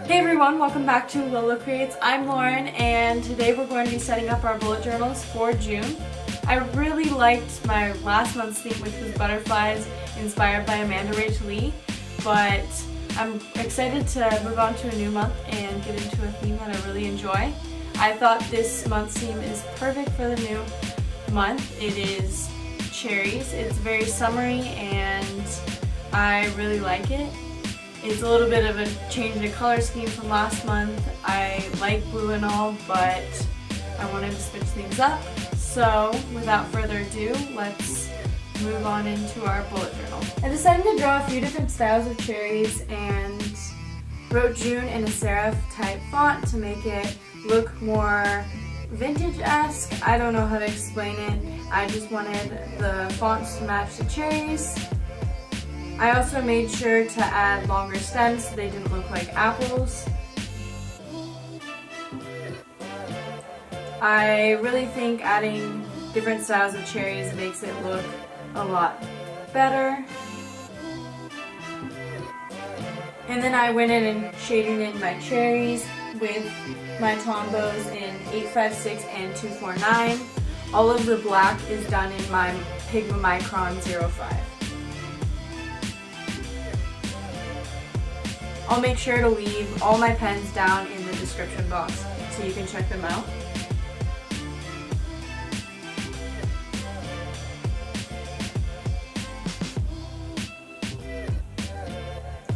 Hey everyone, welcome back to Lola Creates. I'm Lauren, and today we're going to be setting up our bullet journals for June. I really liked my last month's theme, which was butterflies, inspired by Amanda Rach Lee, but I'm excited to move on to a new month and get into a theme that I really enjoy. I thought this month's theme is perfect for the new month. It is cherries. It's very summery and I really like it. It's a little bit of a change in color scheme from last month. I like blue and all, but I wanted to switch things up. So without further ado, let's move on into our bullet journal. I decided to draw a few different styles of cherries and wrote June in a serif type font to make it look more vintage-esque. I don't know how to explain it. I just wanted the fonts to match the cherries. I also made sure to add longer stems so they didn't look like apples. I really think adding different styles of cherries makes it look a lot better. And then I went in and shaded in my cherries with my Tombows in 856 and 249. All of the black is done in my Pigma Micron 05. I'll make sure to leave all my pens down in the description box so you can check them out.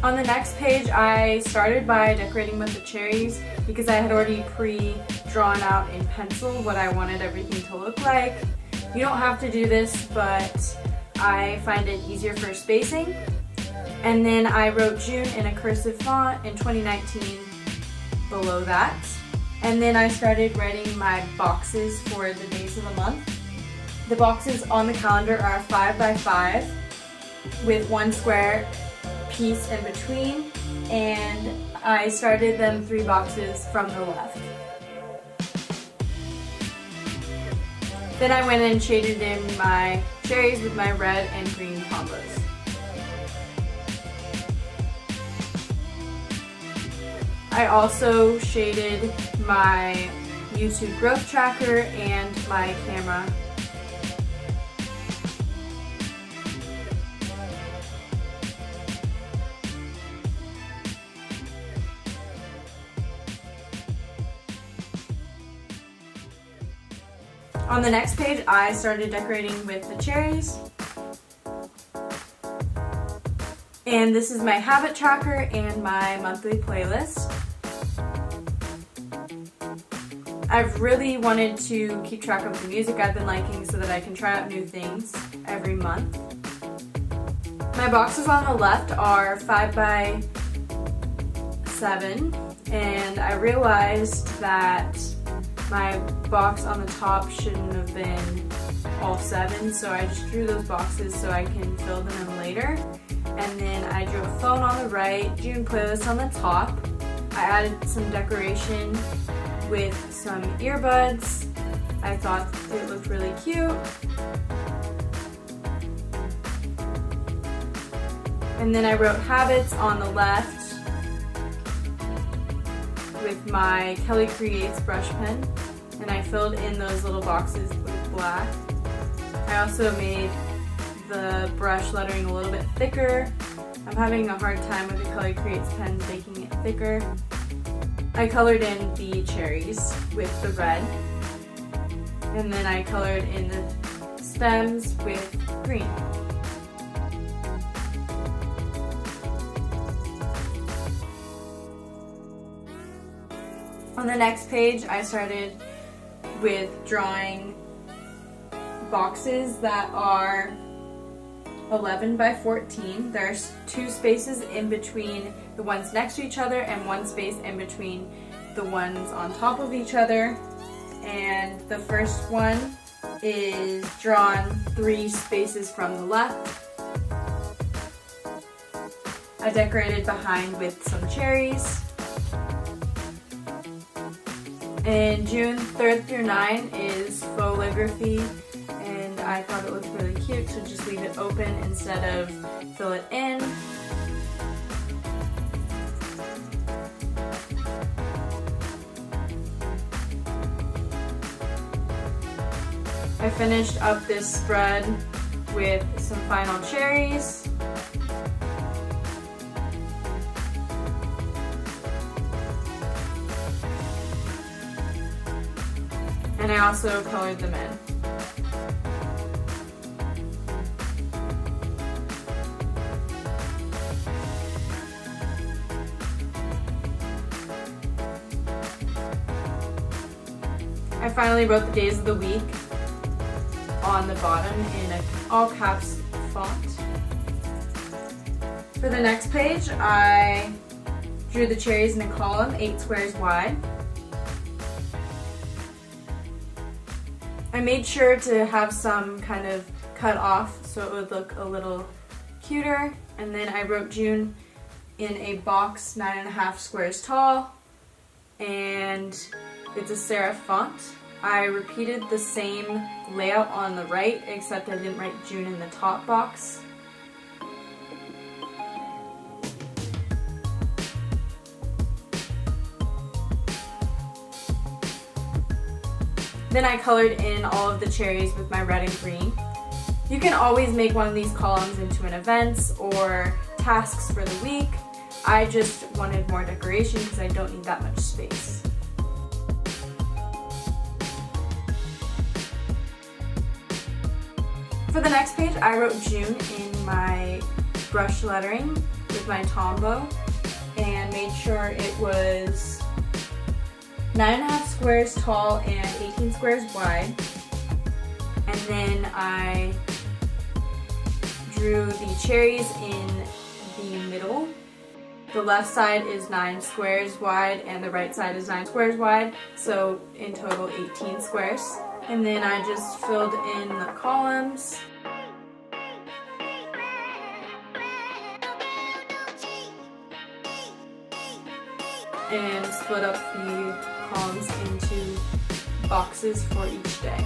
On the next page, I started by decorating with the cherries because I had already pre-drawn out in pencil what I wanted everything to look like. You don't have to do this, but I find it easier for spacing. And then I wrote June in a cursive font in 2019 below that. And then I started writing my boxes for the days of the month. The boxes on the calendar are 5 by 5 with one square piece in between, and I started them 3 boxes from the left. Then I went and shaded in my cherries with my red and green Tombows. I also shaded my YouTube growth tracker and my camera. On the next page, I started decorating with the cherries. And this is my habit tracker and my monthly playlist. I've really wanted to keep track of the music I've been liking so that I can try out new things every month. My boxes on the left are 5 by 7, and I realized that my box on the top shouldn't have been all 7, so I just drew those boxes so I can fill them in later. And then I drew a phone on the right, June playlist on the top. I added some decoration with some earbuds. I thought it looked really cute. And then I wrote habits on the left with my Kelly Creates brush pen, and I filled in those little boxes with black. I also made the brush lettering a little bit thicker. I'm having a hard time with the Kelly Creates pen making it thicker. I colored in the cherries with the red, and then I colored in the stems with green. On the next page, I started with drawing boxes that are 11 by 14. There's 2 spaces in between the ones next to each other and 1 space in between the ones on top of each other. And the first one is drawn 3 spaces from the left. I decorated behind with some cherries. And June 3rd through 9 is faux calligraphy, and I thought it looked really cute to just leave it open instead of fill it in. I finished up this spread with some final cherries. And I also colored them in. I finally wrote the days of the week on the bottom in an all caps font. For the next page, I drew the cherries in a column 8 squares wide. I made sure to have some kind of cut off so it would look a little cuter, and then I wrote June in a box 9.5 squares tall, and it's a serif font. I repeated the same layout on the right, except I didn't write June in the top box. Then I colored in all of the cherries with my red and green. You can always make one of these columns into an events or tasks for the week. I just wanted more decoration because I don't need that much space. For the next page, I wrote June in my brush lettering with my Tombow and made sure it was 9.5 squares tall and 18 squares wide. And then I drew the cherries in the middle. The left side is 9 squares wide and the right side is 9 squares wide, so in total 18 squares. And then I just filled in the columns. And split up the columns into boxes for each day.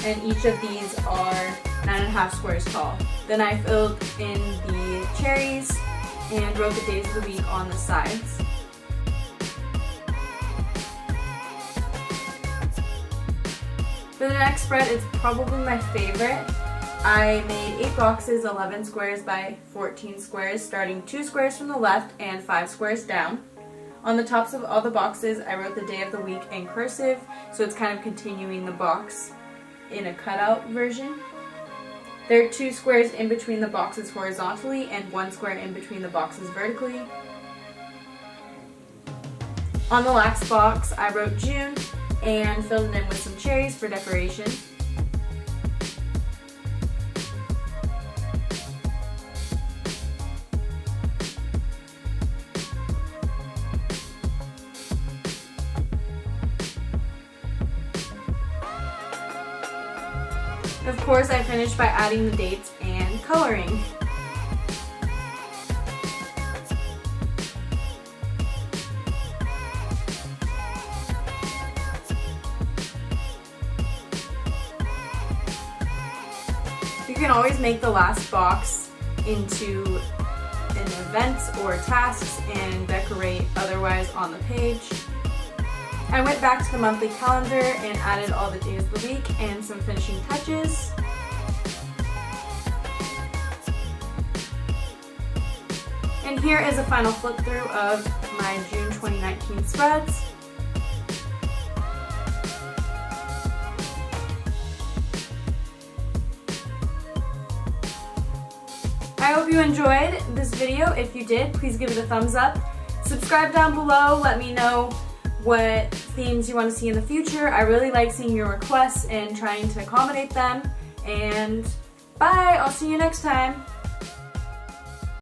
And each of these are 9.5 squares tall. Then I filled in the cherries and wrote the days of the week on the sides. For the next spread, it's probably my favorite. I made 8 boxes, 11 squares by 14 squares, starting 2 squares from the left and 5 squares down. On the tops of all the boxes, I wrote the day of the week in cursive, so it's kind of continuing the box in a cutout version. There are 2 squares in between the boxes horizontally and 1 square in between the boxes vertically. On the last box, I wrote June and filled it in with some cherries for decoration. Of course, I finished by adding the dates and coloring. You can always make the last box into an event or tasks and decorate otherwise on the page. I went back to the monthly calendar and added all the days of the week and some finishing touches. And here is a final flip through of my June 2019 spreads. I hope you enjoyed this video. If you did, please give it a thumbs up. Subscribe down below, let me know what themes you want to see in the future. I really like seeing your requests and trying to accommodate them. And bye, I'll see you next time.